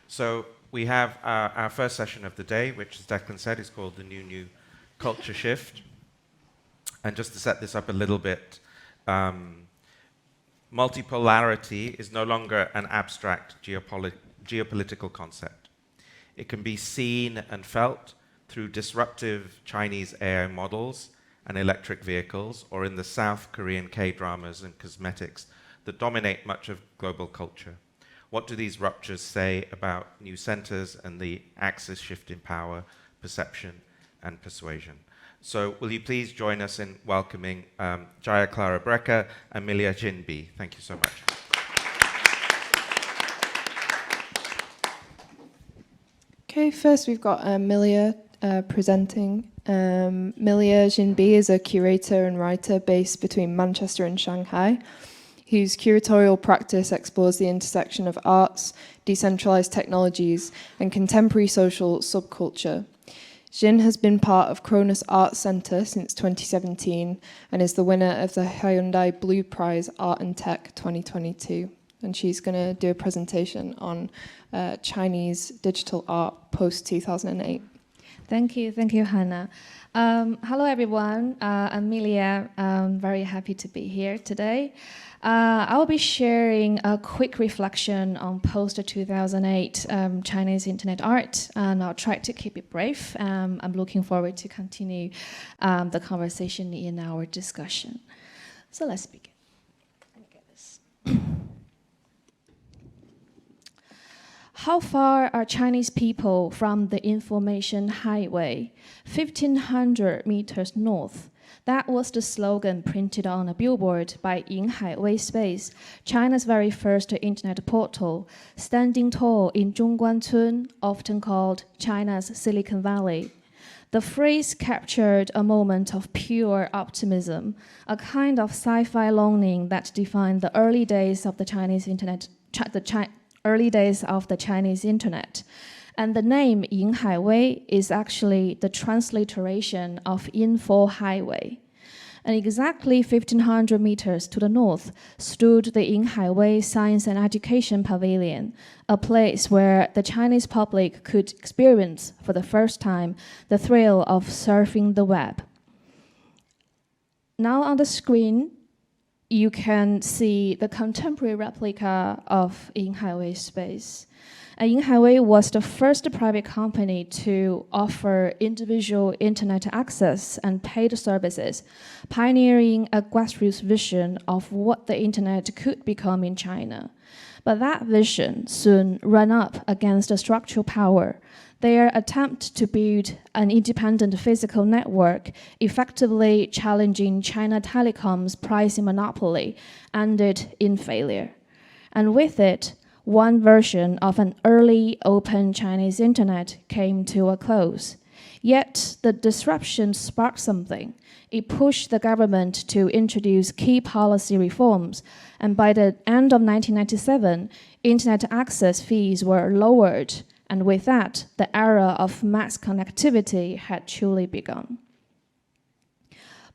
So we have our first session of the day, which, as Declan said, is called the New Culture Shift. And just to set this up a little bit, multipolarity is no longer an abstract geopolitical concept. It can be seen and felt through disruptive Chinese AI models and electric vehicles, or in the South Korean K-dramas and cosmetics that dominate much of global culture. What do these ruptures say about new centers and the axis shift in power, perception, and persuasion? So will you please join us in welcoming Jaya Klara Brekke and Milia Xin Bi. Thank you so much. Okay, first we've got Milia presenting. Milia Xin Bi is a curator and writer based between Manchester and Shanghai, whose curatorial practice explores the intersection of arts, decentralized technologies, and contemporary social subculture. Xin has been part of Cronus Arts Centre since 2017 and is the winner of the Hyundai Blue Prize Art and Tech 2022. And she's going to do a presentation on Chinese digital art post-2008. Thank you, Hannah. Hello, everyone. I'm Milia. I'm very happy to be here today. I'll be sharing a quick reflection on post-2008 Chinese internet art, and I'll try to keep it brief. I'm looking forward to continue the conversation in our discussion. So let's begin. Let me get this. How far are Chinese people from the information highway? 1,500 meters north. That was the slogan printed on a billboard by Ying Highway Space, China's very first internet portal, standing tall in Zhongguancun, often called China's Silicon Valley. The phrase captured a moment of pure optimism, a kind of sci-fi longing that defined the early days of the Chinese internet, early days of the Chinese internet. And the name Ying Highway is actually the transliteration of Info Highway. And exactly 1,500 meters to the north stood the Ying Highway Science and Education Pavilion, a place where the Chinese public could experience for the first time the thrill of surfing the web. Now on the screen, you can see the contemporary replica of Ying Highway Space. And Ying Highway was the first private company to offer individual internet access and paid services, pioneering a grassroots vision of what the internet could become in China. But that vision soon ran up against a structural power. Their attempt to build an independent physical network, effectively challenging China Telecom's pricing monopoly, ended in failure. And with it, one version of an early open Chinese internet came to a close. Yet the disruption sparked something. It pushed the government to introduce key policy reforms, and by the end of 1997, internet access fees were lowered, and with that, the era of mass connectivity had truly begun.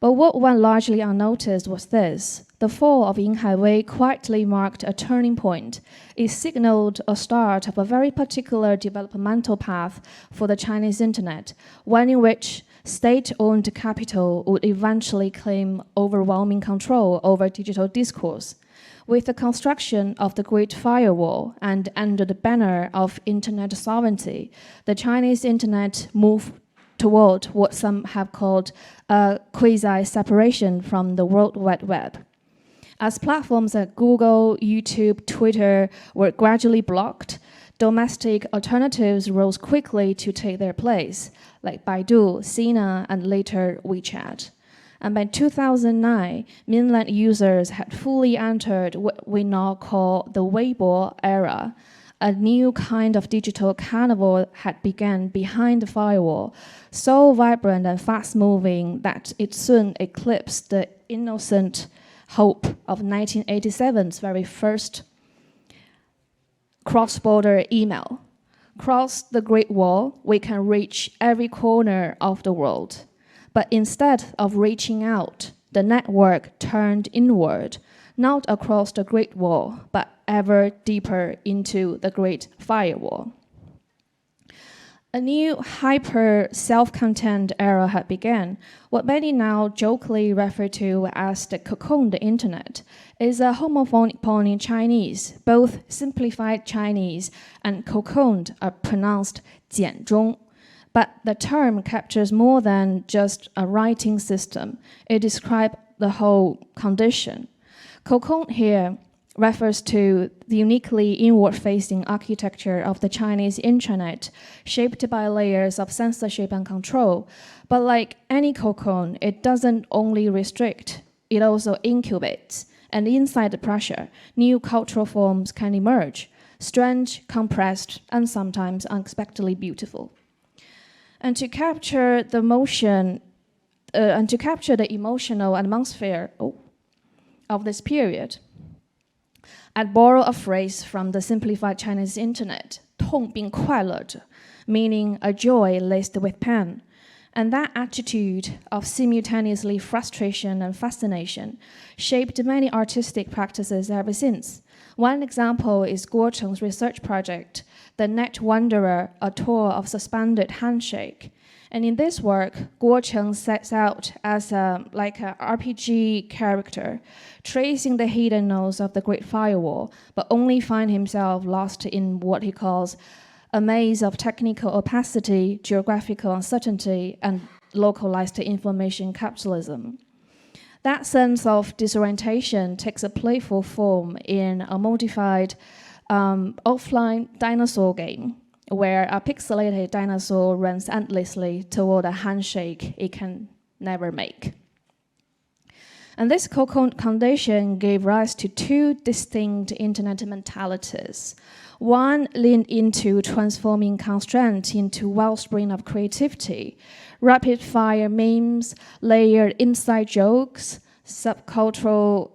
But what went largely unnoticed was this. The fall of Ying Highway quietly marked a turning point. It signaled a start of a very particular developmental path for the Chinese internet, one in which state-owned capital would eventually claim overwhelming control over digital discourse. With the construction of the Great Firewall and under the banner of internet sovereignty, the Chinese internet moved toward what some have called a quasi-separation from the World Wide Web. As platforms like Google, YouTube, Twitter were gradually blocked, domestic alternatives rose quickly to take their place, like Baidu, Sina, and later WeChat. And by 2009, mainland users had fully entered what we now call the Weibo era. A new kind of digital carnival had begun behind the firewall, so vibrant and fast-moving that it soon eclipsed the innocent hope of 1987's very first cross-border email. Cross the Great Wall, we can reach every corner of the world. But instead of reaching out, the network turned inward, not across the Great Wall, but ever deeper into the Great Firewall. A new hyper self-contained era had begun. What many now jokingly refer to as the cocooned internet is a homophone in Chinese. Both simplified Chinese and cocooned are pronounced 简中. But the term captures more than just a writing system. It describes the whole condition. Cocoon here refers to the uniquely inward-facing architecture of the Chinese intranet, shaped by layers of censorship and control. But like any cocoon, it doesn't only restrict, it also incubates. And inside the pressure, new cultural forms can emerge, strange, compressed, and sometimes unexpectedly beautiful. And to capture the emotional atmosphere of this period, I'd borrow a phrase from the simplified Chinese internet, 痛并快乐着, meaning a joy laced with pain. And that attitude of simultaneously frustration and fascination shaped many artistic practices ever since. One example is Guo Cheng's research project, The Net Wanderer, a tour of suspended handshake. And in this work, Guo Cheng sets out as an RPG character, tracing the hidden nodes of the Great Firewall, but only find himself lost in what he calls a maze of technical opacity, geographical uncertainty, and localized information capitalism. That sense of disorientation takes a playful form in a modified offline dinosaur game, where a pixelated dinosaur runs endlessly toward a handshake it can never make. And this cocoon condition gave rise to two distinct internet mentalities. One leaned into transforming constraint into wellspring of creativity, rapid-fire memes, layered inside jokes, subcultural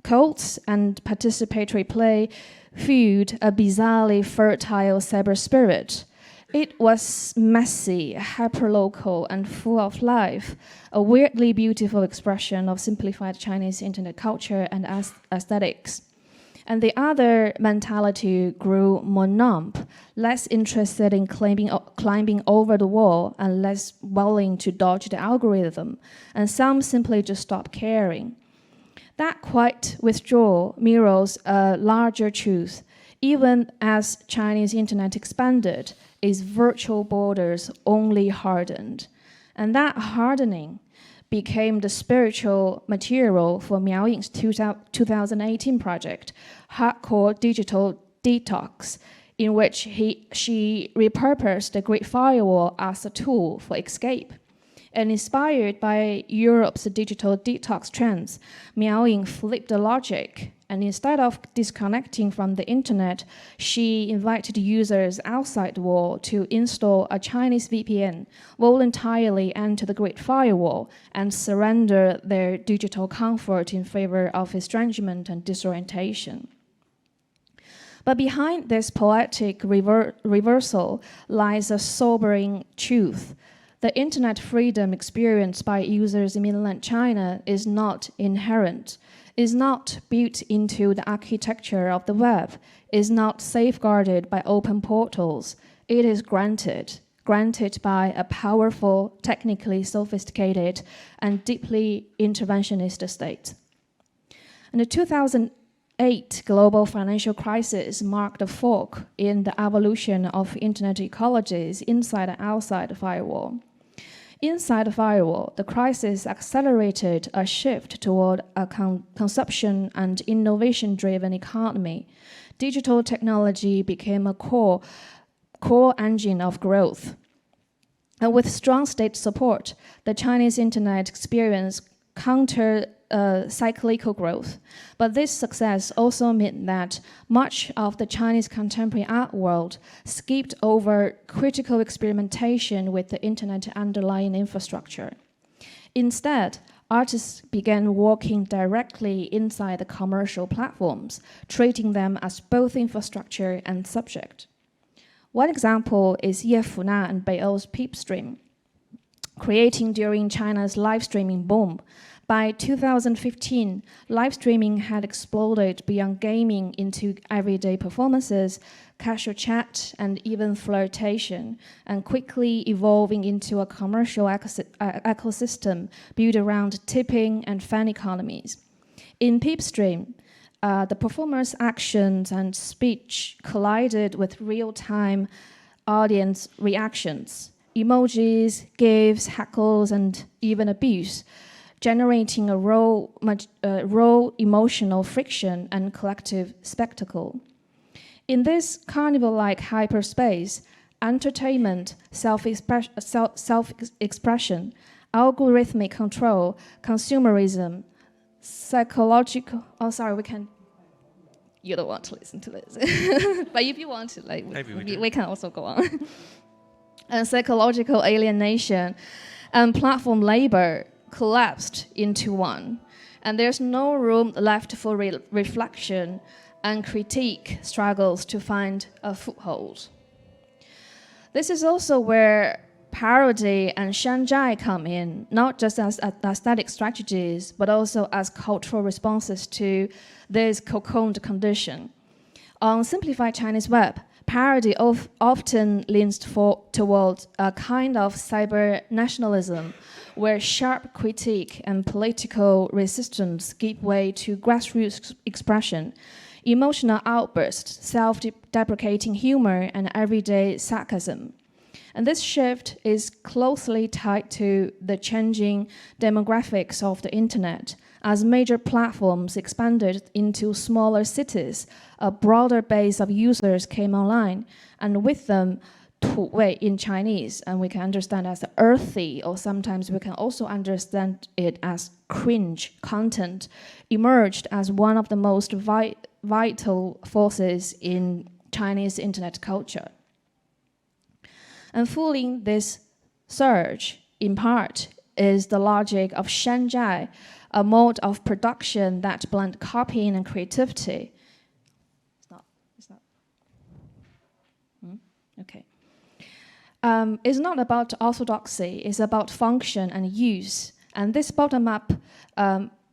cults, and participatory play fueled a bizarrely fertile cyber spirit. It was messy, hyperlocal, and full of life, a weirdly beautiful expression of simplified Chinese internet culture and aesthetics. And the other mentality grew more numb, less interested in climbing over the wall and less willing to dodge the algorithm, and some simply just stopped caring. That quiet withdrawal mirrors a larger truth. Even as Chinese internet expanded, its virtual borders only hardened. And that hardening became the spiritual material for Miao Ying's 2018 project, Hardcore Digital Detox, in which she repurposed the Great Firewall as a tool for escape. And inspired by Europe's digital detox trends, Miao Ying flipped the logic, and instead of disconnecting from the internet, she invited users outside the wall to install a Chinese VPN, voluntarily enter the Great Firewall, and surrender their digital comfort in favor of estrangement and disorientation. But behind this poetic reversal lies a sobering truth. The internet freedom experienced by users in mainland China is not inherent, is not built into the architecture of the web, is not safeguarded by open portals. It is granted by a powerful, technically sophisticated, and deeply interventionist state. And the 2008 global financial crisis marked a fork in the evolution of internet ecologies inside and outside the firewall. Inside the firewall, the crisis accelerated a shift toward a consumption and innovation-driven economy. Digital technology became a core engine of growth. And with strong state support, the Chinese internet experienced counter-cyclical growth. But this success also meant that much of the Chinese contemporary art world skipped over critical experimentation with the internet underlying infrastructure. Instead, artists began working directly inside the commercial platforms, treating them as both infrastructure and subject. One example is Ye Funa and Beio's Peep Stream, creating during China's live streaming boom. By 2015, live streaming had exploded beyond gaming into everyday performances, casual chat, and even flirtation, and quickly evolving into a commercial ecosystem built around tipping and fan economies. In Peepstream, the performer's actions and speech collided with real-time audience reactions, emojis, GIFs, heckles, and even abuse, generating a raw emotional friction and collective spectacle. In this carnival-like hyperspace, entertainment, self-expression, algorithmic control, consumerism, psychological... Oh, sorry, we can... You don't want to listen to this. But if you want to, like, we can also go on. And psychological alienation and platform labor collapsed into one. And there's no room left for reflection, and critique struggles to find a foothold. This is also where parody and shanzhai come in, not just as aesthetic strategies, but also as cultural responses to this cocooned condition. On simplified Chinese web, parody often leans towards a kind of cyber nationalism, where sharp critique and political resistance give way to grassroots expression, emotional outbursts, self-deprecating humor, and everyday sarcasm. And this shift is closely tied to the changing demographics of the internet. As major platforms expanded into smaller cities, a broader base of users came online, and with them, 土味 in Chinese, and we can understand as earthy, or sometimes we can also understand it as cringe content, emerged as one of the most vital forces in Chinese internet culture. And fueling this surge, in part, is the logic of shanzhai, a mode of production that blends copying and creativity. Okay. It's not about orthodoxy, it's about function and use. And this bottom-up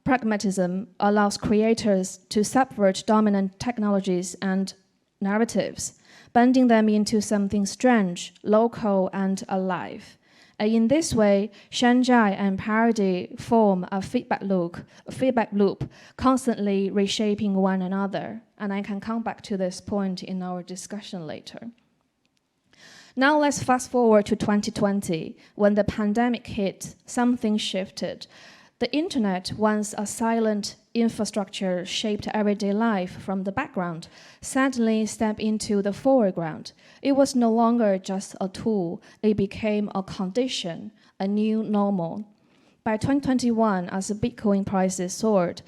pragmatism allows creators to subvert dominant technologies and narratives, bending them into something strange, local, and alive. And in this way, shanzhai and parody form a feedback loop, constantly reshaping one another. And I can come back to this point in our discussion later. Now let's fast forward to 2020. When the pandemic hit, something shifted. The internet, once a silent infrastructure shaped everyday life from the background, suddenly stepped into the foreground. It was no longer just a tool, it became a condition, a new normal. By 2021, as the Bitcoin prices soared,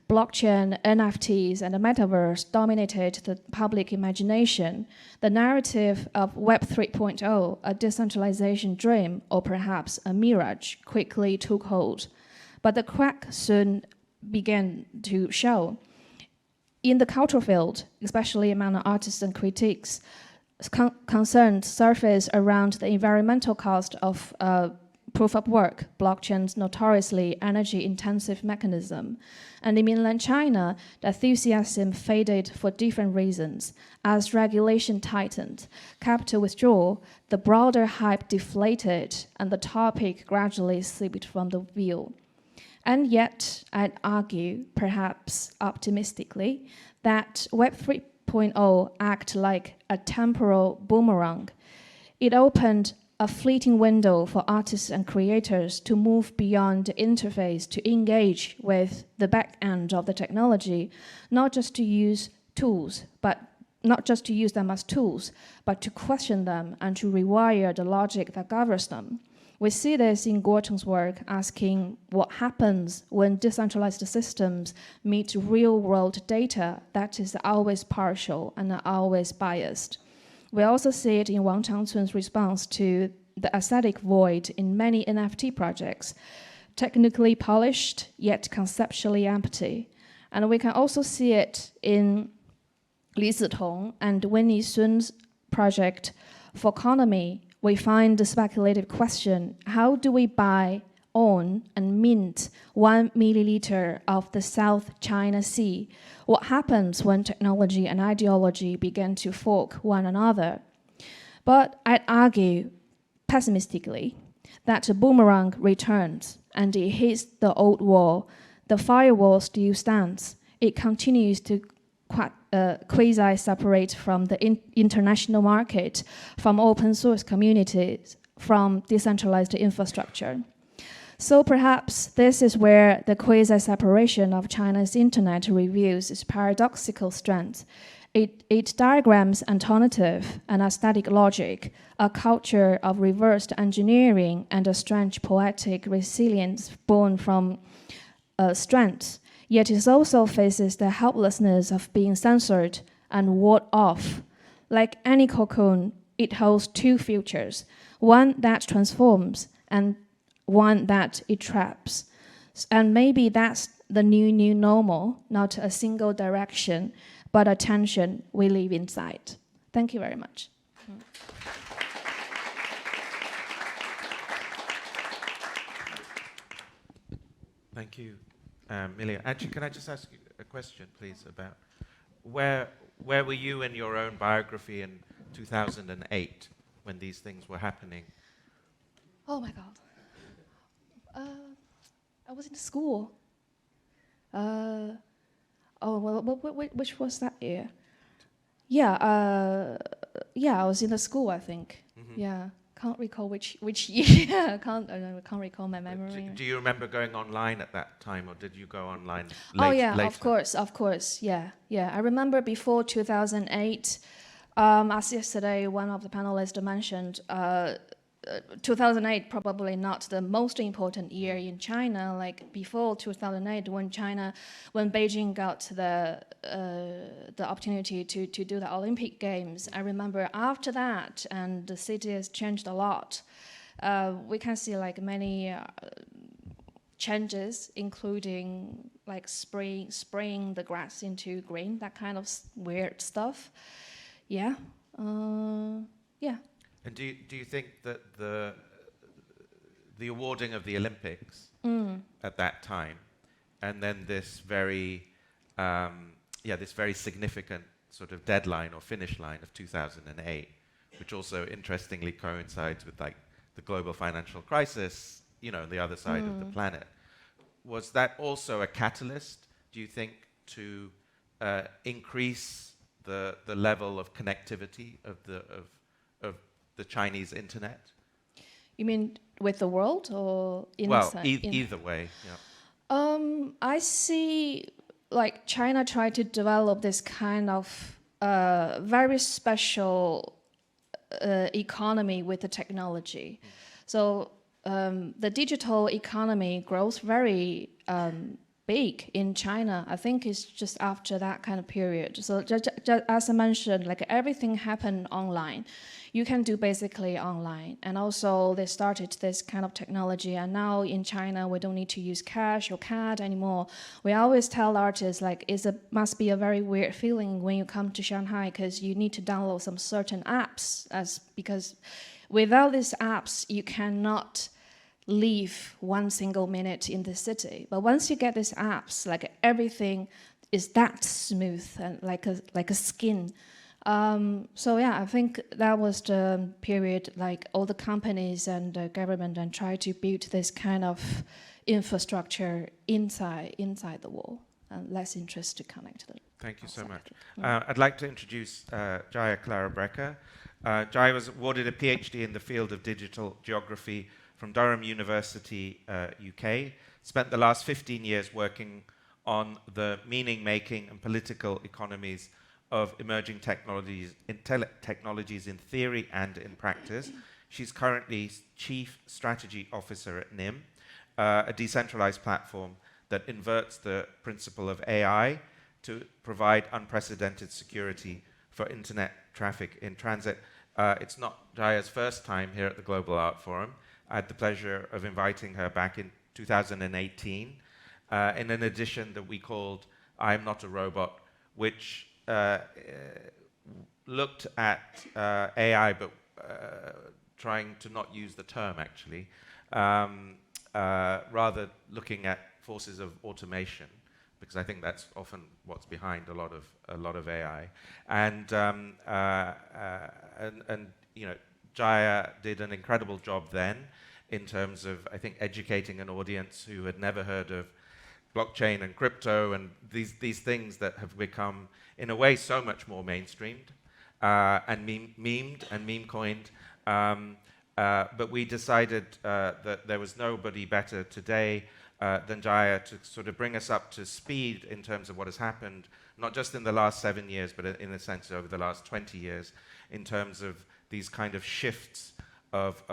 blockchain, NFTs, and the metaverse dominated the public imagination. The narrative of Web 3.0, a decentralization dream, or perhaps a mirage, quickly took hold. But the crack soon began to show. In the cultural field, especially among artists and critics, concerns surfaced around the environmental cost of proof of work, blockchain's notoriously energy-intensive mechanism. And in mainland China, the enthusiasm faded for different reasons. As regulation tightened, capital withdrawal, the broader hype deflated, and the topic gradually slipped from the view. And yet, I'd argue, perhaps optimistically, that Web 3.0 acted like a temporal boomerang. It opened a fleeting window for artists and creators to move beyond the interface, to engage with the back end of the technology, not just to use them as tools, but to question them and to rewire the logic that governs them. We see this in Gorton's work, asking what happens when decentralized systems meet real-world data that is always partial and always biased. We also see it in Wang Changcun's response to the aesthetic void in many NFT projects, technically polished, yet conceptually empty. And we can also see it in Li Zitong and Winnie Sun's project for economy. We find the speculative question, how do we buy own and mint 1 milliliter of the South China Sea. What happens when technology and ideology begin to fork one another? But I'd argue, pessimistically, that the boomerang returns and it hits the old wall. The firewall still stands. It continues to quasi-separate from the international market, from open source communities, from decentralized infrastructure. So perhaps this is where the quasi-separation of China's internet reveals its paradoxical strength. It diagrams alternative and aesthetic logic, a culture of reversed engineering and a strange poetic resilience born from strength. Yet it also faces the helplessness of being censored and walled off. Like any cocoon, it holds two futures, one that transforms and one that it traps. And maybe that's the new normal, not a single direction, but a tension we live inside. Thank you very much. Thank you, Milia. Actually, can I just ask you a question, please, about where were you in your own biography in 2008 when these things were happening? Oh my God. I was in school. Which was that year? Yeah, I was in the school, I think. Mm-hmm. Yeah, can't recall which year. I can't recall my memory. Do you remember going online at that time, or did you go online later? Later? Of course. Yeah. I remember before 2008. As yesterday, one of the panelists mentioned, 2008 probably not the most important year in China. Like before 2008, when Beijing got the opportunity to do the Olympic Games, I remember after that, and the city has changed a lot. We can see like many changes, including like spraying the grass into green, that kind of weird stuff. Yeah. And do you think that the awarding of the Olympics at that time, and then this very significant sort of deadline or finish line of 2008, which also interestingly coincides with like the global financial crisis, the other side of the planet, was that also a catalyst, do you think, to increase the level of connectivity of the Chinese internet? You mean with the world or inside? Well, either way, yeah. I see like China tried to develop this kind of very special economy with the technology. So the digital economy grows very big in China. I think it's just after that kind of period. So just as I mentioned, like everything happened online. You can do basically online. And also they started this kind of technology. And now in China, we don't need to use cash or card anymore. We always tell artists like must be a very weird feeling when you come to Shanghai because you need to download some certain apps because without these apps, you cannot live one single minute in the city. But once you get these apps, like everything is that smooth and like a skin. So yeah, I think that was the period like all the companies and the government and try to build this kind of infrastructure inside the wall and less interest to connect them. Thank you so much. I'd like to introduce Jaya Klara Brekke. Jaya was awarded a PhD in the field of digital geography from Durham University, UK, spent the last 15 years working on the meaning-making and political economies of emerging technologies in theory and in practice. She's currently Chief Strategy Officer at NIM, a decentralized platform that inverts the principle of AI to provide unprecedented security for internet traffic in transit. It's not Jaya's first time here at the Global Art Forum. I had the pleasure of inviting her back in 2018 in an edition that we called I'm Not a Robot, which looked at AI but trying to not use the term actually, rather looking at forces of automation, because I think that's often what's behind a lot of AI. And you know, Jaya did an incredible job then in terms of, I think, educating an audience who had never heard of blockchain and crypto and these things that have become, in a way, so much more mainstreamed and memed and meme coined. But we decided that there was nobody better today than Jaya to sort of bring us up to speed in terms of what has happened, not just in the last 7 years, but in a sense over the last 20 years, in terms of these kind of shifts of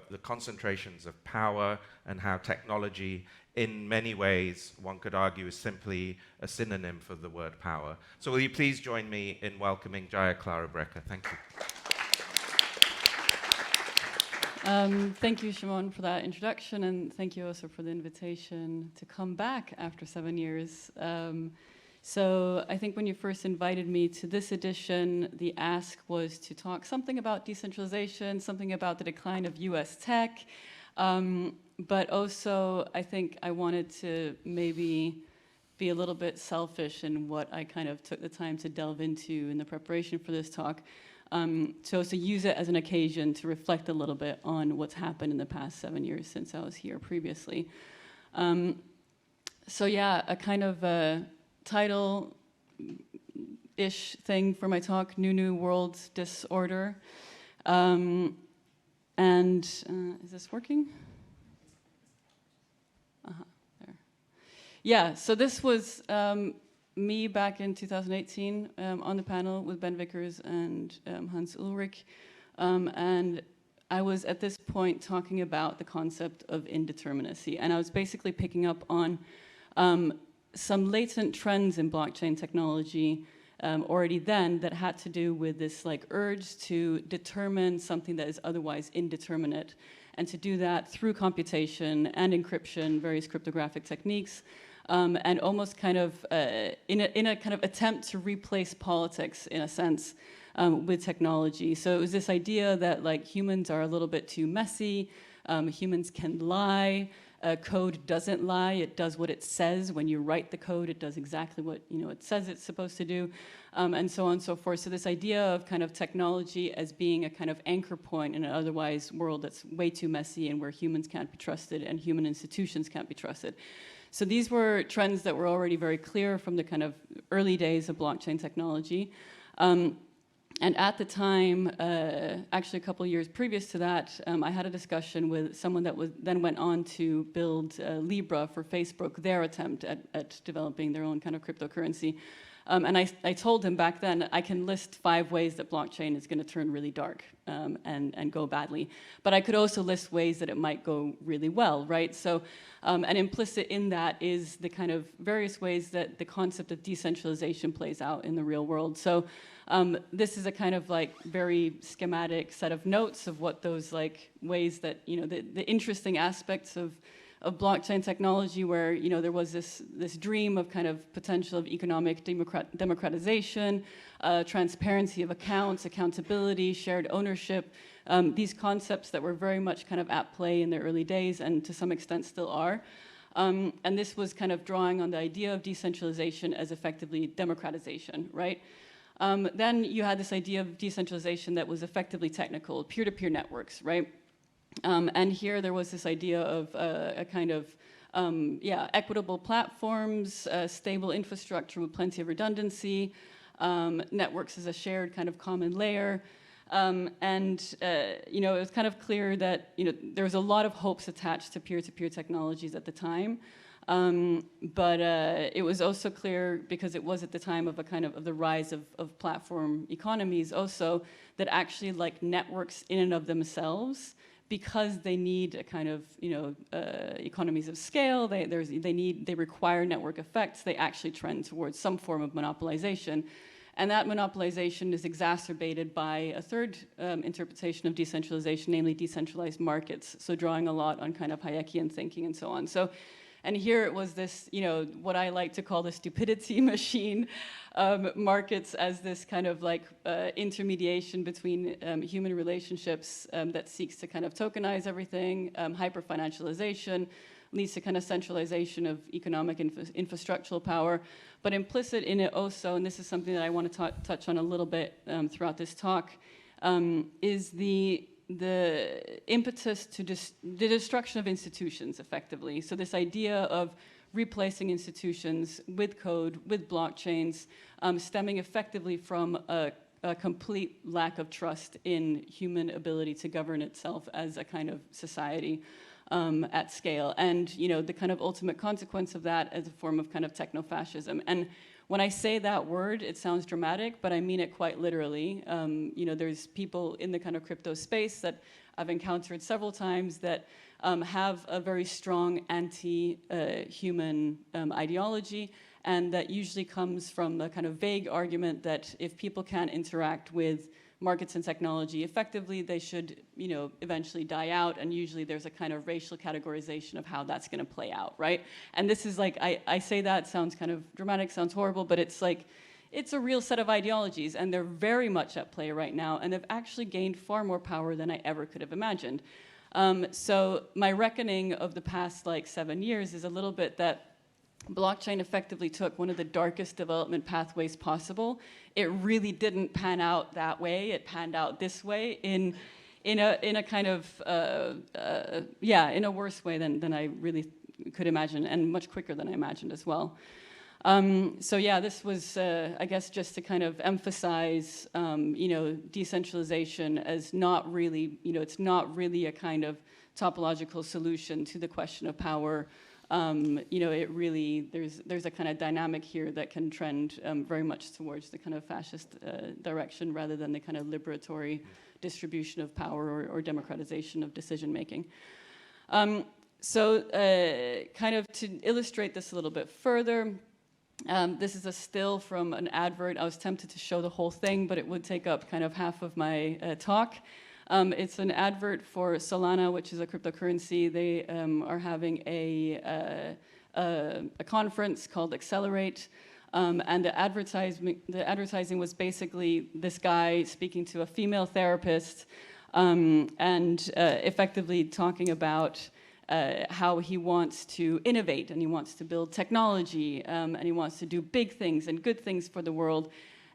the concentrations of power and how technology, in many ways, one could argue, is simply a synonym for the word power. So will you please join me in welcoming Jaya Klara Brekke? Thank you. Thank you, Shumon, for that introduction, and thank you also for the invitation to come back after 7 years. So I think when you first invited me to this edition, the ask was to talk something about decentralization, something about the decline of US tech, but also I think I wanted to maybe be a little bit selfish in what I kind of took the time to delve into in the preparation for this talk. To also use it as an occasion to reflect a little bit on what's happened in the past 7 years since I was here previously. So yeah, a kind of title-ish thing for my talk, New World Disorder. Is this working? There. Yeah, so this was me back in 2018 on the panel with Ben Vickers and Hans Ulrich. And I was at this point talking about the concept of indeterminacy. And I was basically picking up on some latent trends in blockchain technology already then that had to do with this like urge to determine something that is otherwise indeterminate, and to do that through computation and encryption, various cryptographic techniques, and almost kind of in a kind of attempt to replace politics in a sense with technology. So it was this idea that like humans are a little bit too messy, humans can lie. Code doesn't lie, it does what it says. When you write the code, it does exactly what it says it's supposed to do, and so on and so forth. So this idea of kind of technology as being a kind of anchor point in an otherwise world that's way too messy and where humans can't be trusted and human institutions can't be trusted. So these were trends that were already very clear from the kind of early days of blockchain technology. And at the time, actually a couple of years previous to that, I had a discussion with someone that then went on to build Libra for Facebook, their attempt at developing their own kind of cryptocurrency. And I told him back then, I can list 5 ways that blockchain is going to turn really dark and go badly. But I could also list ways that it might go really well, right? So, and implicit in that is the kind of various ways that the concept of decentralization plays out in the real world. So this is a kind of like very schematic set of notes of what those like ways that, the interesting aspects of blockchain technology, where there was this dream of kind of potential of economic democratization, transparency of accounts, accountability, shared ownership, these concepts that were very much kind of at play in the early days and to some extent still are. And this was kind of drawing on the idea of decentralization as effectively democratization, right? Then you had this idea of decentralization that was effectively technical, peer-to-peer networks, right? And here there was this idea of a kind of, equitable platforms, stable infrastructure with plenty of redundancy, networks as a shared kind of common layer. It was kind of clear that, there was a lot of hopes attached to peer-to-peer technologies at the time. But it was also clear, because it was at the time of a kind of the rise of platform economies also, that actually like networks in and of themselves, because they need a kind of economies of scale, they require network effects, they actually trend towards some form of monopolization. And that monopolization is exacerbated by a third interpretation of decentralization, namely decentralized markets, so drawing a lot on kind of Hayekian thinking and so on. So And here it was this, what I like to call the stupidity machine, markets as this kind of like intermediation between human relationships that seeks to kind of tokenize everything, hyper-financialization, leads to kind of centralization of economic infrastructural power. But implicit in it also, and this is something that I want to touch on a little bit throughout this talk, is the impetus to the destruction of institutions, effectively. So this idea of replacing institutions with code, with blockchains, stemming effectively from a complete lack of trust in human ability to govern itself as a kind of society at scale. And the kind of ultimate consequence of that as a form of kind of techno-fascism. And when I say that word, it sounds dramatic, but I mean it quite literally. There's people in the kind of crypto space that I've encountered several times that have a very strong anti-human ideology, and that usually comes from the kind of vague argument that if people can't interact with markets and technology effectively, they should, eventually die out, and usually there's a kind of racial categorization of how that's going to play out, right? And this is like, I say that, sounds kind of dramatic, sounds horrible, but it's like, it's a real set of ideologies, and they're very much at play right now, and they've actually gained far more power than I ever could have imagined. So my reckoning of the past 7 years is a little bit that blockchain effectively took one of the darkest development pathways possible. It really didn't pan out that way. It panned out this way in a kind of in a worse way than I really could imagine, and much quicker than I imagined as well. So yeah, this was I guess just to kind of emphasize decentralization as not really it's not really a kind of topological solution to the question of power. It really, there's a kind of dynamic here that can trend very much towards the kind of fascist direction rather than the kind of liberatory distribution of power or democratization of decision making. So kind of to illustrate this a little bit further, this is a still from an advert. I was tempted to show the whole thing, but it would take up kind of half of my talk. It's an advert for Solana, which is a cryptocurrency. They are having a conference called Accelerate, and the advertising was basically this guy speaking to a female therapist and effectively talking about how he wants to innovate, and he wants to build technology, and he wants to do big things and good things for the world.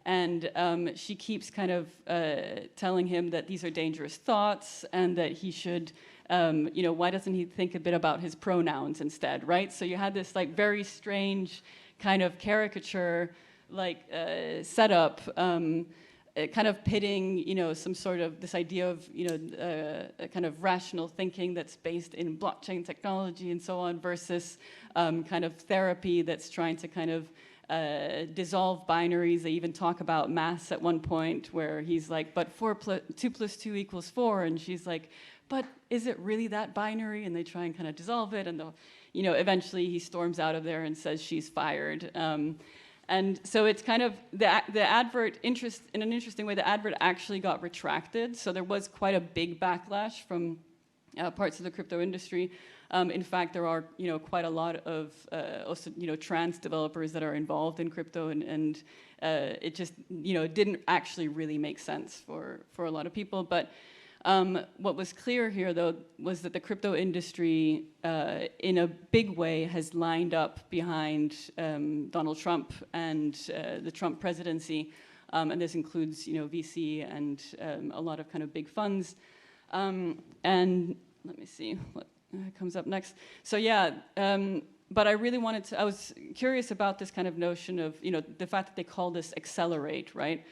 And she keeps kind of telling him that these are dangerous thoughts, and that he should, why doesn't he think a bit about his pronouns instead, right? So you had this very strange kind of caricature, setup, kind of pitting, some sort of this idea of, a kind of rational thinking that's based in blockchain technology and so on, versus kind of therapy that's trying to kind of dissolve binaries. They even talk about maths at one point where he's like, but 2 + 2 = 4, and she's like, but is it really that binary? And they try and kind of dissolve it, and eventually he storms out of there and says she's fired. And so it's kind of the advert, in an interesting way, the advert actually got retracted. So there was quite a big backlash from parts of the crypto industry. In fact, there are quite a lot of also trans developers that are involved in crypto, and it just didn't actually really make sense for a lot of people. But what was clear here, though, was that the crypto industry, in a big way, has lined up behind Donald Trump and the Trump presidency, and this includes VC and a lot of kind of big funds. And let me see what comes up next. So yeah, but I really wanted to, I was curious about this kind of notion of, the fact that they call this Accelerate, right?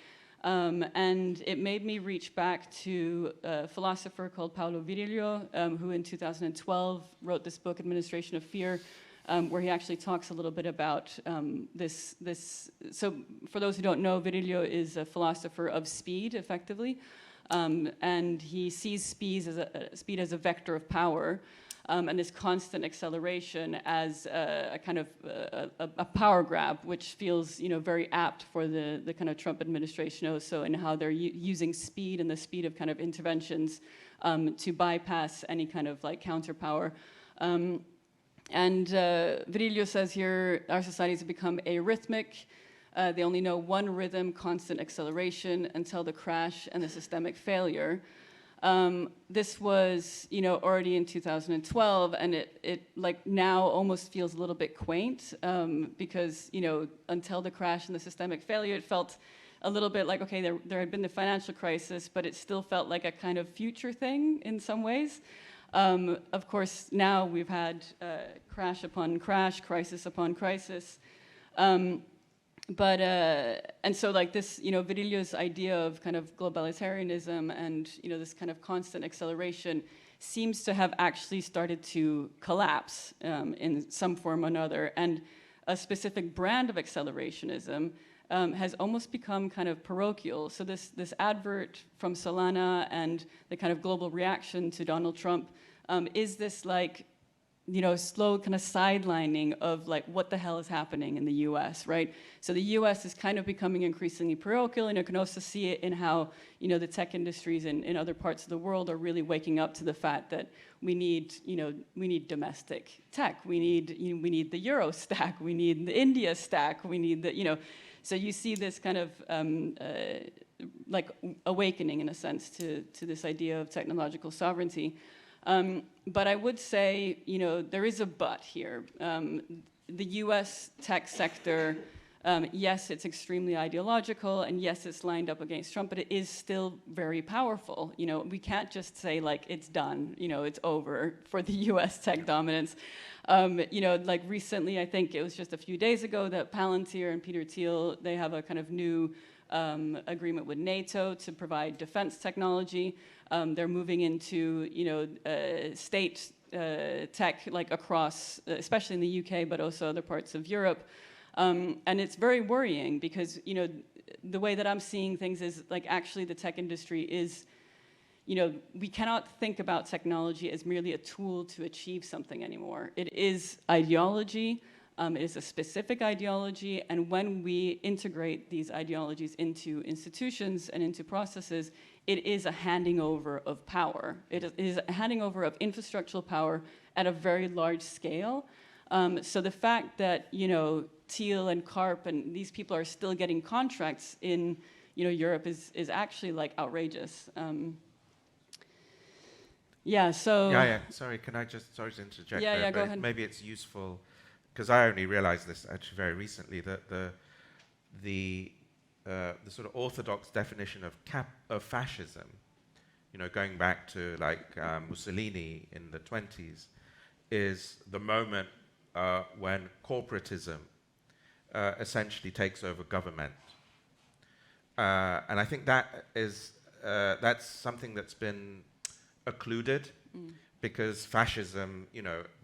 And it made me reach back to a philosopher called Paulo Virilio, who in 2012 wrote this book, Administration of Fear, where he actually talks a little bit about this. So for those who don't know, Virilio is a philosopher of speed, effectively. And he sees speed as a vector of power, and this constant acceleration as a kind of a power grab, which feels very apt for the kind of Trump administration also, and how they're using speed and the speed of kind of interventions to bypass any kind of counterpower. And Virilio says here, our societies have become arrhythmic. They only know one rhythm, constant acceleration, until the crash and the systemic failure. This was, already in 2012, and it like now almost feels a little bit quaint because, until the crash and the systemic failure, it felt a little bit like, okay, there had been the financial crisis, but it still felt like a kind of future thing in some ways. Of course, now we've had crash upon crash, crisis upon crisis. And so like this, Virilio's idea of kind of globalitarianism and, this kind of constant acceleration seems to have actually started to collapse in some form or another. And a specific brand of accelerationism has almost become kind of parochial. So this advert from Solana and the kind of global reaction to Donald Trump is this like, slow kind of sidelining of like what the hell is happening in the US, right? So the US is kind of becoming increasingly parochial, and you can also see it in how, the tech industries in other parts of the world are really waking up to the fact that we need domestic tech. We need the Euro stack. We need the India stack. We need the, so you see this kind of like awakening in a sense to this idea of technological sovereignty. But I would say, there is a but here. The US tech sector, yes, it's extremely ideological, and yes, it's lined up against Trump, but it is still very powerful. We can't just say like it's done, it's over for the US tech dominance. Like recently, I think it was just a few days ago that Palantir and Peter Thiel, they have a kind of new agreement with NATO to provide defense technology. They're moving into, state tech, like across, especially in the UK, but also other parts of Europe. And it's very worrying because, the way that I'm seeing things is like actually the tech industry is, we cannot think about technology as merely a tool to achieve something anymore. It is ideology. It is a specific ideology, and when we integrate these ideologies into institutions and into processes, it is a handing over of power. It is a handing over of infrastructural power at a very large scale. So the fact that, Thiel and Karp and these people are still getting contracts in, Europe is actually like outrageous. Yeah, so... Yeah, sorry, sorry to interject there, yeah, go ahead. Maybe it's useful, because I only realized this actually very recently, that the sort of orthodox definition of fascism, going back to like Mussolini in the 20s, is the moment when corporatism essentially takes over government. And I think that is that's something that's been occluded, because fascism,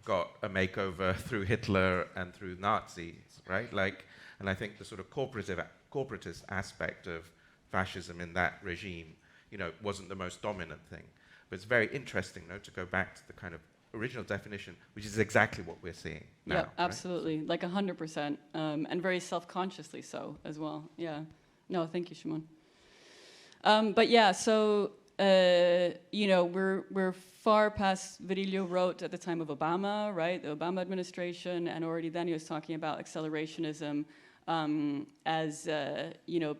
got a makeover through Hitler and through Nazis, right? Like, and I think the sort of corporatist aspect of fascism in that regime, wasn't the most dominant thing. But it's very interesting, to go back to the kind of original definition, which is exactly what we're seeing now. Yeah, absolutely, like 100%, and very self-consciously so as well. Yeah, no, thank you, Shumon. But yeah, so. We're far past, Virilio wrote at the time of Obama, right? The Obama administration, and already then he was talking about accelerationism as,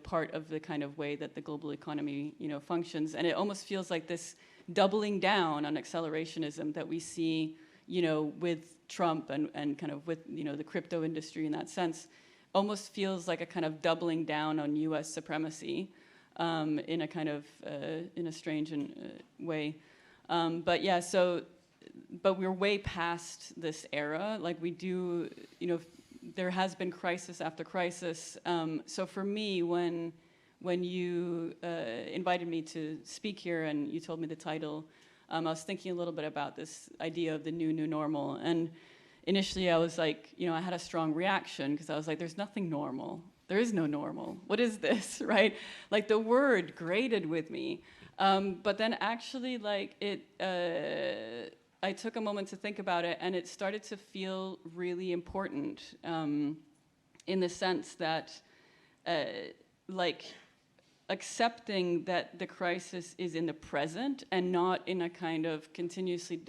part of the kind of way that the global economy, functions. And it almost feels like this doubling down on accelerationism that we see, with Trump and kind of with, the crypto industry in that sense, almost feels like a kind of doubling down on US supremacy. In a kind of, in a strange way. But yeah, but we're way past this era. Like we do, there has been crisis after crisis. So for me, when you invited me to speak here and you told me the title, I was thinking a little bit about this idea of the new normal. And initially I was like, I had a strong reaction because I was like, there's nothing normal. There is no normal. What is this, right? Like the word grated with me. But then actually like I took a moment to think about it, and it started to feel really important in the sense that like accepting that the crisis is in the present and not in a kind of continuously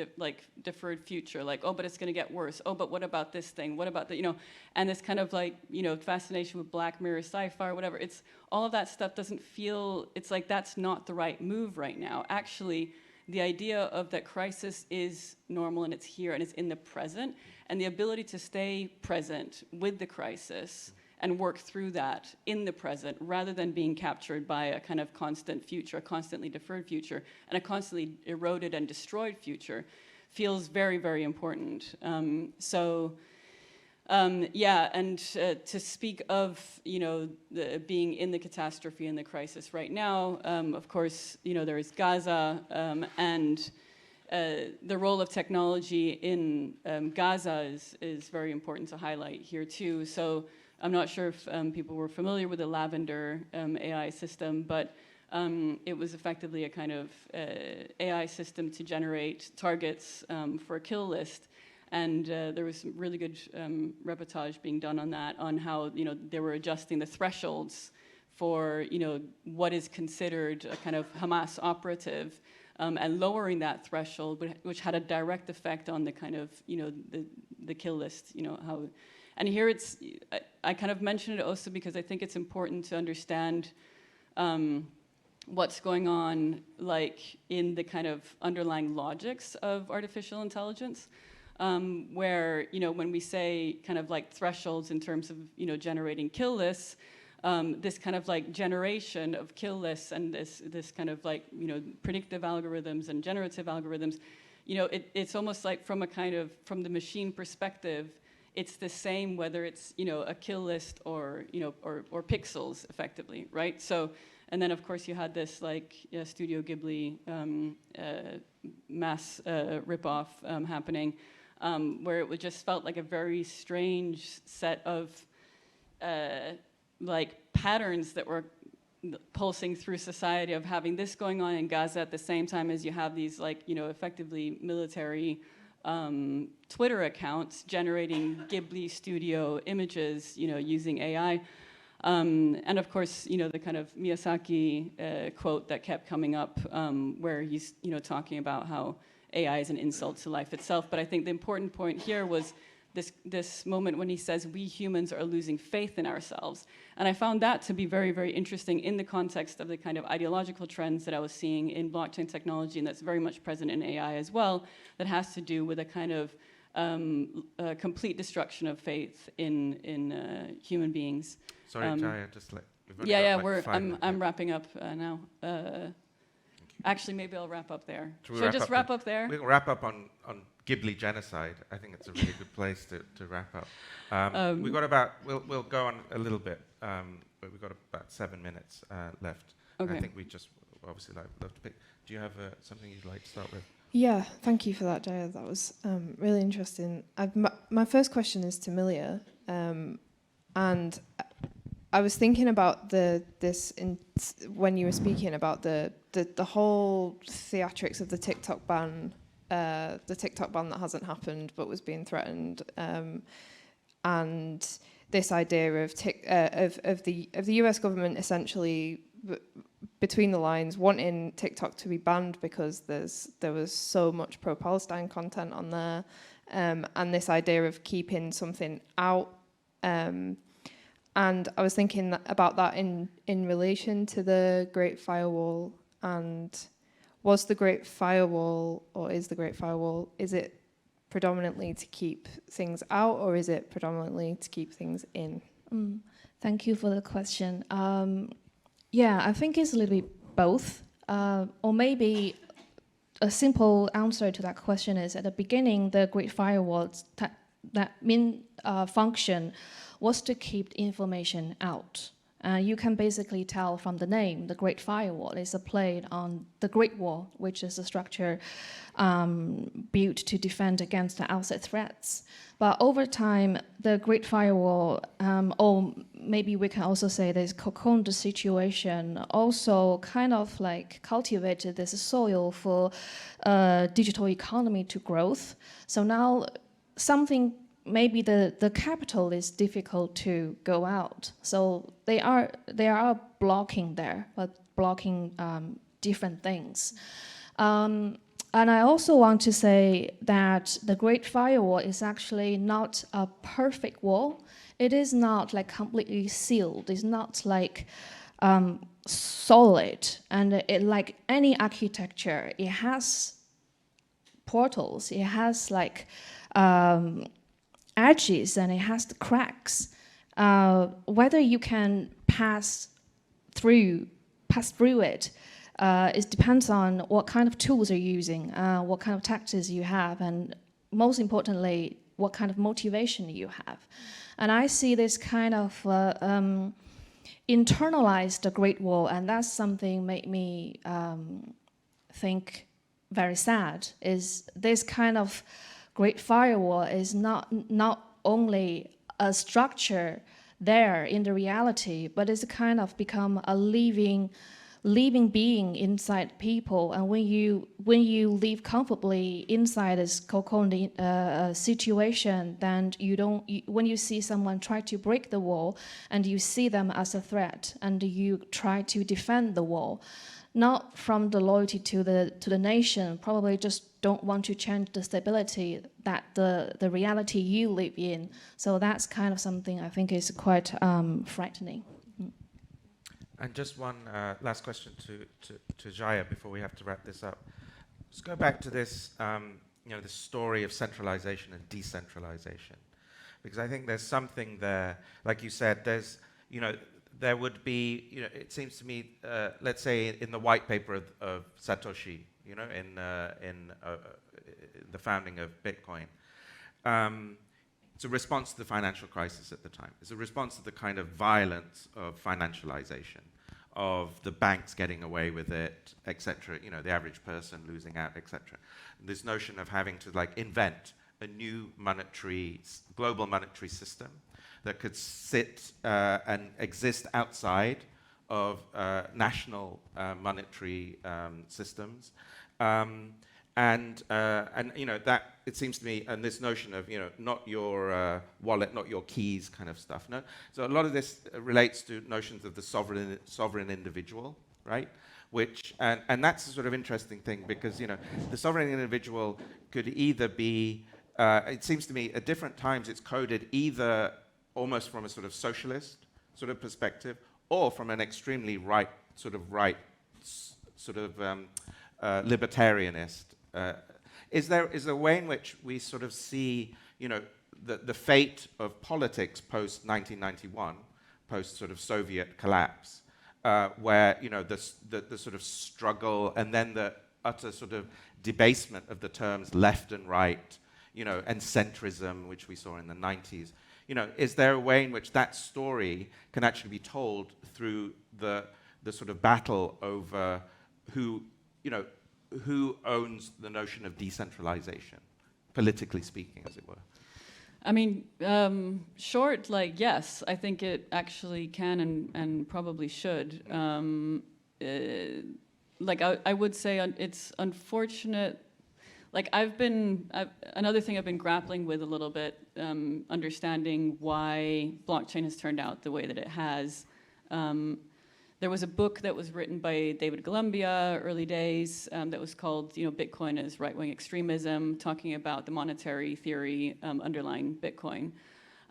deferred future, like, oh, but it's going to get worse. Oh, but what about this thing? What about the, you know, and this kind of like, you know, fascination with Black Mirror, sci-fi, or whatever. It's all of that stuff doesn't feel, it's like that's not the right move right now. Actually, the idea of that crisis is normal and it's here and it's in the present, and the ability to stay present with the crisis and work through that in the present rather than being captured by a kind of constant future, a constantly deferred future, and a constantly eroded and destroyed future feels very, very important. Yeah, and to speak of, you know, being in the catastrophe and the crisis right now, of course, you know, there is Gaza, and the role of technology in Gaza is very important to highlight here too. So I'm not sure if people were familiar with the Lavender AI system, but it was effectively a kind of AI system to generate targets for a kill list. And there was some really good reportage being done on that, on how, you know, they were adjusting the thresholds for, you know, what is considered a kind of Hamas operative, and lowering that threshold, which had a direct effect on the kind of, you know, the kill list, you know, how. And here it's, I kind of mentioned it also because I think it's important to understand what's going on, like, in the kind of underlying logics of artificial intelligence, where, you know, when we say kind of like thresholds in terms of, you know, generating kill lists, this kind of like generation of kill lists and this kind of like, you know, predictive algorithms and generative algorithms, you know, it's almost like from a kind of, from the machine perspective, it's the same whether it's, you know, a kill list or, you know, or pixels effectively, right? So, and then of course you had this like Studio Ghibli mass ripoff happening, where it just felt like a very strange set of like patterns that were pulsing through society, of having this going on in Gaza at the same time as you have these like, you know, effectively military Twitter accounts generating Ghibli studio images, you know, using AI. And of course, you know, the kind of Miyazaki quote that kept coming up, where he's, you know, talking about how AI is an insult to life itself. But I think the important point here was this moment when he says, we humans are losing faith in ourselves. And I found that to be very, very interesting in the context of the kind of ideological trends that I was seeing in blockchain technology, and that's very much present in AI as well, that has to do with a kind of complete destruction of faith in human beings. Sorry, Jaya, just like... I'm wrapping up now. Actually, maybe I'll wrap up there. Should I just wrap up there? We'll wrap up on Ghibli genocide. I think it's a really good place to wrap up. We've got about, we'll go on a little bit, but we've got about 7 minutes left. Okay. I think we just obviously love to pick. Do you have something you'd like to start with? Yeah, thank you for that, Jaya. That was really interesting. My first question is to Milia, and I was thinking about when you were speaking about the whole theatrics of the TikTok ban that hasn't happened but was being threatened, and this idea of the US government essentially between the lines wanting TikTok to be banned because there was so much pro-Palestine content on there, and this idea of keeping something out. And I was thinking about that in relation to the Great Firewall. And was the Great Firewall, or is the Great Firewall, is it predominantly to keep things out, or is it predominantly to keep things in? Thank you for the question. Yeah, I think it's a little bit both. Or maybe a simple answer to that question is, at the beginning, the Great Firewall, that main function was to keep information out. You can basically tell from the name, the Great Firewall is a play on the Great Wall, which is a structure built to defend against the outside threats. But over time, the Great Firewall, or maybe we can also say this cocooned situation, also kind of like cultivated this soil for digital economy to growth. So now something maybe the capital is difficult to go out. So they are blocking there, but blocking different things. And I also want to say that the Great Firewall is actually not a perfect wall. It is not like completely sealed. It's not like solid. And it, like any architecture, it has portals. It has like edges, and it has the cracks. Whether you can pass through it. It depends on what kind of tools you're using, what kind of tactics you have, and most importantly, what kind of motivation you have. And I see this kind of internalized the Great Wall, and that's something made me think very sad, is this kind of Great Firewall is not only a structure there in the reality, but it's kind of become a living being inside people. And when you live comfortably inside this cocoon situation, then when you see someone try to break the wall, and you see them as a threat, and you try to defend the wall, not from the loyalty to the nation, probably just don't want to change the stability that the reality you live in. So that's kind of something I think is quite frightening. And just one last question to Jaya before we have to wrap this up. Let's go back to this, this story of centralization and decentralization, because I think there's something there. Like you said, there would be, it seems to me, let's say in the white paper of Satoshi, in the founding of Bitcoin. It's a response to the financial crisis at the time. It's a response to the kind of violence of financialization, of the banks getting away with it, etc. The average person losing out, etc. This notion of having to invent a new global monetary system that could sit and exist outside of national monetary systems. And that, it seems to me, and this notion of not your wallet, not your keys kind of stuff. No, so a lot of this relates to notions of the sovereign individual, right? Which and that's a sort of interesting thing, because the sovereign individual could either be, it seems to me, at different times it's coded either almost from a sort of socialist sort of perspective, or from an extremely libertarianist. Is there a way in which we sort of see, the fate of politics post 1991, post sort of Soviet collapse, where the sort of struggle, and then the utter sort of debasement of the terms left and right, and centrism, which we saw in the 90s. Is there a way in which that story can actually be told through the sort of battle over who owns the notion of decentralization, politically speaking, as it were? I mean, short, yes, I think it actually can and probably should. I would say it's unfortunate. Another thing I've been grappling with a little bit, understanding why blockchain has turned out the way that it has. There was a book that was written by David Columbia, early days, that was called, Bitcoin as Right-Wing Extremism, talking about the monetary theory underlying Bitcoin.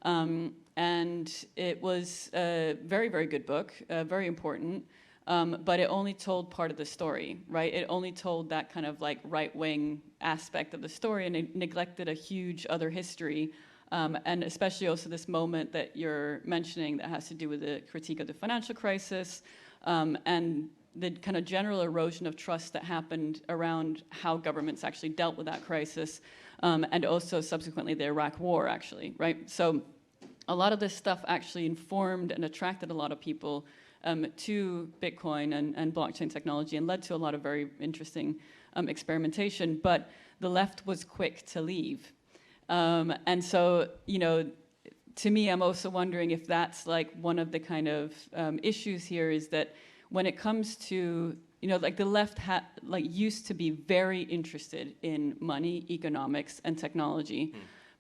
And it was a very, very good book, very important, but it only told part of the story, right? It only told that kind of right-wing aspect of the story, and it neglected a huge other history. And especially also this moment that you're mentioning that has to do with the critique of the financial crisis, and the kind of general erosion of trust that happened around how governments actually dealt with that crisis, and also subsequently the Iraq War, actually, right? So a lot of this stuff actually informed and attracted a lot of people to Bitcoin and blockchain technology, and led to a lot of very interesting experimentation, but the left was quick to leave. And so, to me, I'm also wondering if that's one of the kind of issues here, is that when it comes to, the left used to be very interested in money, economics, and technology.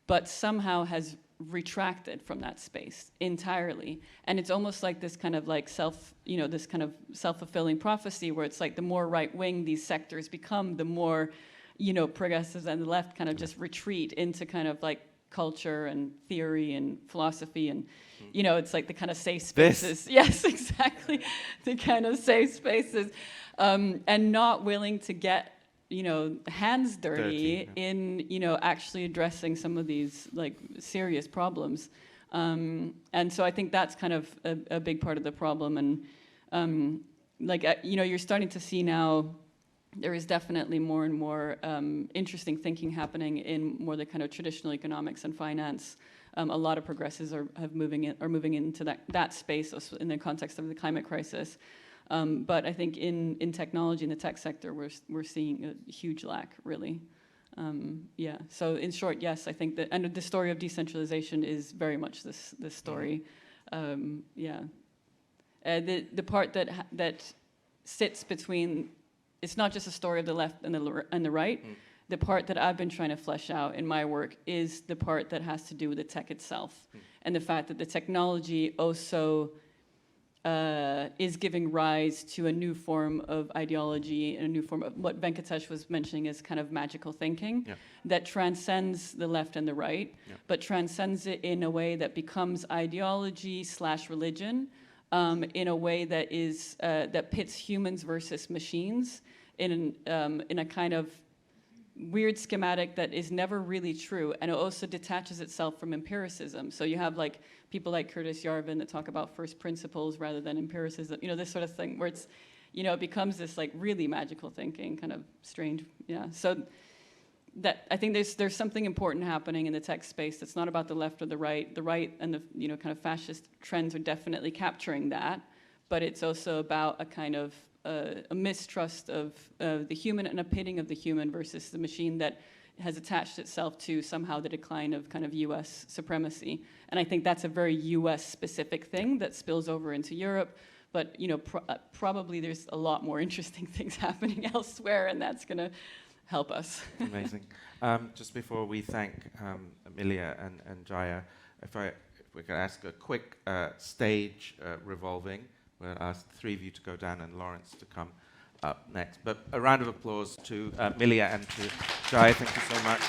but somehow has retracted from that space entirely. And it's almost like this kind of like this kind of self-fulfilling prophecy where it's like the more right-wing these sectors become, the more, progressives and the left kind of just retreat into kind of like culture and theory and philosophy and, it's like the kind of safe spaces. Yes, exactly. The kind of safe spaces. And not willing to get, hands dirty in, actually addressing some of these like serious problems. And so I think that's kind of a big part of the problem. And you're starting to see now there is definitely more and more interesting thinking happening in more the kind of traditional economics and finance. A lot of progressives are moving into that space in the context of the climate crisis. But I think in technology, in the tech sector, we're seeing a huge lack, really. So in short, yes, I think that, and the story of decentralization is very much this story. The part that sits between, it's not just a story of the left and the right. The part that I've been trying to flesh out in my work is the part that has to do with the tech itself, and the fact that the technology also is giving rise to a new form of ideology and a new form of what Venkatesh was mentioning as kind of magical thinking that transcends the left and the right, but transcends it in a way that becomes ideology/religion, in a way that is that pits humans versus machines in a kind of weird schematic that is never really true, and it also detaches itself from empiricism. So you have like people like Curtis Yarvin that talk about first principles rather than empiricism, this sort of thing where it's, it becomes this like really magical thinking, kind of strange, So that I think there's something important happening in the tech space that's not about the left or the right. The right and the kind of fascist trends are definitely capturing that, but it's also about a kind of a mistrust of the human and a pitting of the human versus the machine that has attached itself to somehow the decline of kind of US supremacy. And I think that's a very US specific thing that spills over into Europe. But probably there's a lot more interesting things happening elsewhere, and that's going to help us. Amazing. Just before we thank Milia and Jaya, if we could ask a quick stage revolving. We'll ask the three of you to go down and Lawrence to come up next. But a round of applause to Milia and to Jaya. Thank you so much.